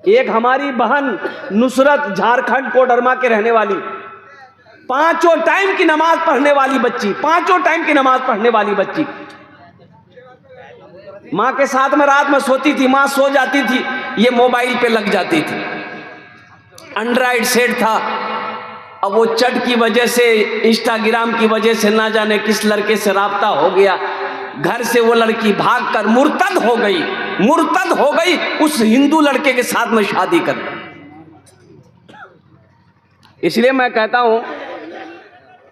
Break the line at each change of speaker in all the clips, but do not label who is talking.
एक हमारी बहन नुसरत, झारखंड कोडरमा के रहने वाली, 5 टाइम की नमाज पढ़ने वाली बच्ची, 5 टाइम की नमाज पढ़ने वाली बच्ची, माँ के साथ में रात में सोती थी, माँ सो जाती थी, ये मोबाइल पे लग जाती थी। एंड्रॉइड सेट था। अब वो चट की वजह से, इंस्टाग्राम की वजह से ना जाने किस लड़के से राब्ता हो गया, घर से वो लड़की भागकर मुर्तद हो गई, उस हिंदू लड़के के साथ में शादी कर। इसलिए मैं कहता हूं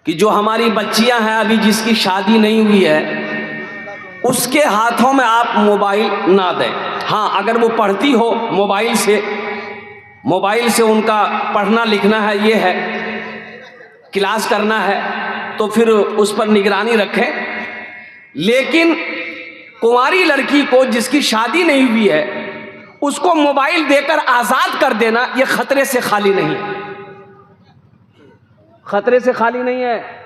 कि जो हमारी बच्चियां हैं अभी जिसकी शादी नहीं हुई है, उसके हाथों में आप मोबाइल ना दें। हाँ, अगर वो पढ़ती हो मोबाइल से उनका पढ़ना लिखना है, ये है, क्लास करना है, तो फिर उस पर निगरानी रखें। लेकिन कुंवारी लड़की को जिसकी शादी नहीं हुई है, उसको मोबाइल देकर आजाद कर देना, यह खतरे से खाली नहीं है, खतरे से खाली नहीं है।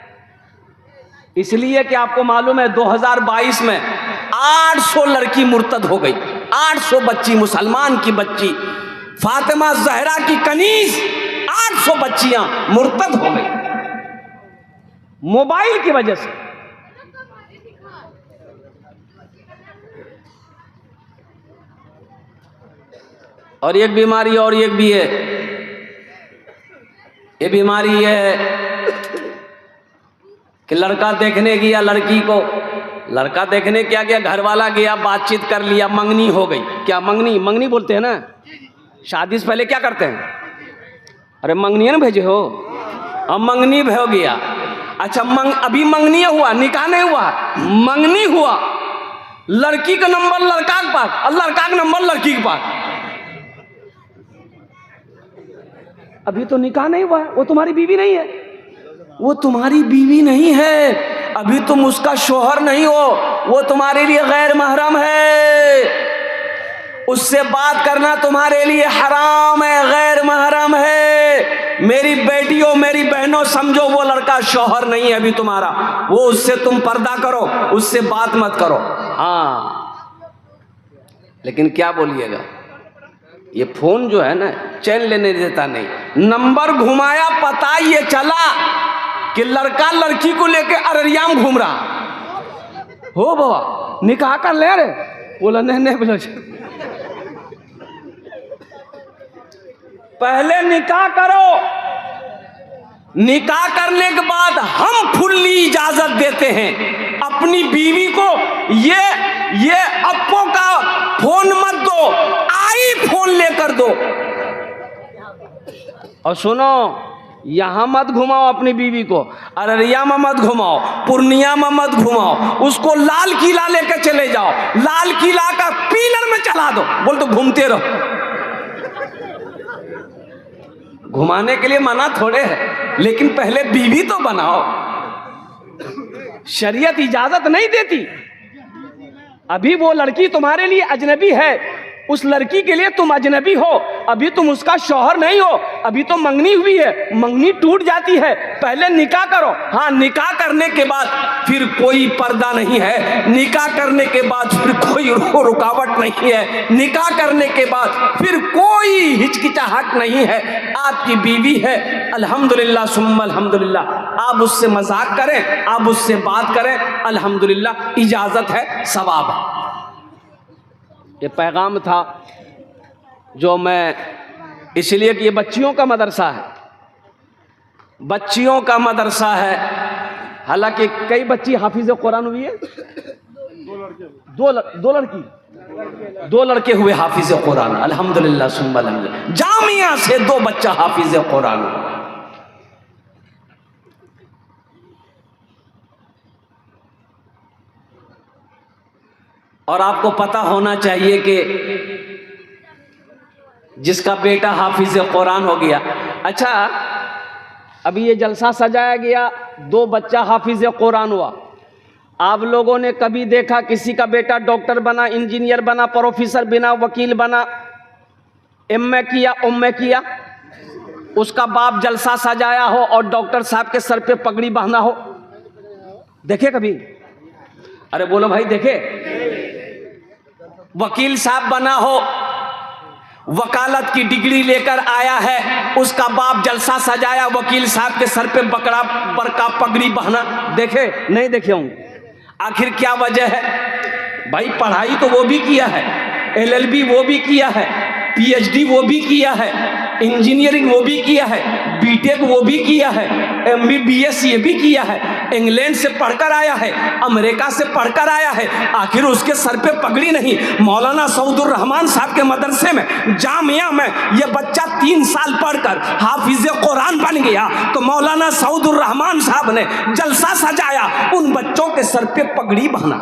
इसलिए कि आपको मालूम है 2022 में 800 लड़की मुर्तद हो गई, 800 बच्ची, मुसलमान की बच्ची, फातिमा जहरा की कनीज, 800 बच्चियां मुर्तद हो गई मोबाइल की वजह से। और एक बीमारी और एक भी है, ये बीमारी ये है कि लड़का देखने गया लड़की को, लड़का देखने क्या गया, घर वाला गया, बातचीत कर लिया, मंगनी हो गई। क्या मंगनी बोलते हैं ना, शादी से पहले क्या करते हैं, अरे मंगनी ना भेजे हो, अब मंगनी हो गया। अच्छा, अभी मंगनी हुआ, निकाह नहीं हुआ, मंगनी हुआ, लड़की का नंबर लड़का के पास और लड़का का नंबर लड़की के पास। अभी तो निकाह नहीं हुआ है, वो तुम्हारी बीवी नहीं है, वो तुम्हारी बीवी नहीं है, अभी तुम उसका शोहर नहीं हो, वो तुम्हारे लिए गैर महरम है, उससे बात करना तुम्हारे लिए हराम है, गैर महरम है। मेरी बेटियों, मेरी बहनों, समझो वो लड़का शोहर नहीं है अभी तुम्हारा, वो उससे तुम पर्दा करो, उससे बात मत करो। हाँ, लेकिन क्या बोलिएगा, ये फोन जो है ना चैन लेने देता नहीं। नंबर घुमाया, पता ये चला कि लड़का लड़की को लेके अररिया में घूम रहा हो, बाबा निकाह कर ले रे, बोला नहीं बोला पहले निकाह करो, निकाह करने के बाद हम फुल्ली इजाजत देते हैं अपनी बीवी को, ये अप्पो का फोन मत दो, आईफोन लेकर दो। और सुनो, यहां मत घुमाओ अपनी बीवी को, अररिया में मत घुमाओ, पूर्णिया में मत घुमाओ, उसको लाल किला लेकर चले जाओ, लाल किला का पिलर में चला दो, बोल तो घूमते रहो। घुमाने के लिए मना थोड़े है, लेकिन पहले बीवी तो बनाओ। शरीयत इजाजत नहीं देती। अभी वो लड़की तुम्हारे लिए अजनबी है, उस लड़की के लिए तुम अजनबी हो, अभी तुम उसका शौहर नहीं हो, अभी तो मंगनी हुई है, मंगनी टूट जाती है, पहले निकाह करो। हाँ, निकाह करने के बाद फिर कोई पर्दा नहीं है, निकाह करने के बाद फिर कोई रुकावट नहीं है, निकाह करने के बाद फिर कोई हिचकिचाहट नहीं है, आपकी बीवी है, अल्हम्दुलिल्लाह सुम्मा अल्हम्दुलिल्लाह। आप उससे मजाक करें, आप उससे बात करें, अल्हम्दुलिल्लाह, इजाजत है, सवाब है। ये पैगाम था जो मैं, इसलिए कि ये बच्चियों का मदरसा है, बच्चियों का मदरसा है। हालांकि कई बच्ची हाफिज कुरान हुई है, दो लड़के हुए हाफिज कुरान, अल्हम्दुलिल्लाह सुम्मा अल्हम्दुलिल्लाह। जामिया से 2 बच्चा हाफिज कुरान। और आपको पता होना चाहिए कि जिसका बेटा हाफिज कुरान हो गया, अच्छा अभी ये जलसा सजाया गया, 2 बच्चा हाफिज कुरान हुआ। आप लोगों ने कभी देखा किसी का बेटा डॉक्टर बना, इंजीनियर बना, प्रोफेसर बना, वकील बना, एमए किया, उम्मे किया, उसका बाप जलसा सजाया हो और डॉक्टर साहब के सर पे पगड़ी बांधा हो? देखे कभी? अरे बोलो भाई, देखे? वकील साहब बना हो, वकालत की डिग्री लेकर आया है, उसका बाप जलसा सजाया, वकील साहब के सर पे बकरा बरका पगड़ी बहना, देखे नहीं देखे होंगे। आखिर क्या वजह है भाई? पढ़ाई तो वो भी किया है, LLB वो भी किया है, PhD वो भी किया है, इंजीनियरिंग वो भी किया है, BTech वो भी किया है, MBBS ये भी किया है, इंग्लैंड से पढ़कर आया है, अमेरिका से पढ़कर आया है, आखिर उसके सर पे पगड़ी नहीं। मौलाना सऊदुर रहमान साहब के मदरसे में, जामिया में ये बच्चा 3 साल पढ़कर हाफिज कुरान बन गया, तो मौलाना सऊदुर रहमान साहब ने जलसा सजाया, उन बच्चों के सर पे पगड़ी बहना।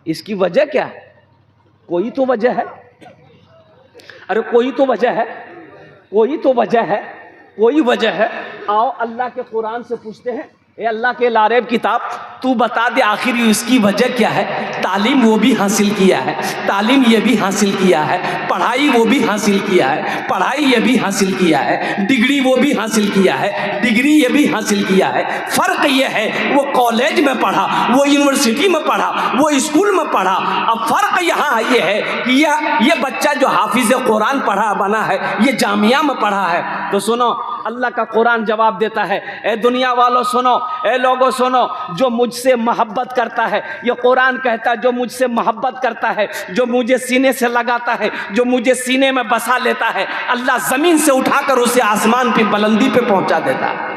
इसकी वजह क्या है? कोई तो वजह है, अरे कोई तो वजह है, कोई तो वजह है, कोई वजह है। आओ अल्लाह के कुरान से पूछते हैं, ए अल्लाह के लारेब किताब, तू बता दे आखिर इसकी वजह क्या है? तालीम वो भी हासिल किया है, तालीम ये भी हासिल किया है, पढ़ाई वो भी हासिल किया है, पढ़ाई ये भी हासिल किया है, डिग्री वो भी हासिल किया है, डिग्री ये भी हासिल किया है। फ़र्क ये है वो कॉलेज में पढ़ा, वो यूनिवर्सिटी में पढ़ा, वो स्कूल में पढ़ा। अब फ़र्क यहाँ ये है कि ये बच्चा जो हाफिज़ कुरान पढ़ा बना है, ये जामिया में पढ़ा है। तो सुनो, अल्लाह का कुरान जवाब देता है, ए दुनिया वालों सुनो, ए लोगों सुनो, जो मुझसे मोहब्बत करता है, ये कुरान कहता है, जो मुझसे मोहब्बत करता है, जो मुझे सीने से लगाता है, जो मुझे सीने में बसा लेता है, अल्लाह ज़मीन से उठाकर उसे आसमान पे बुलंदी पे पहुंचा देता है।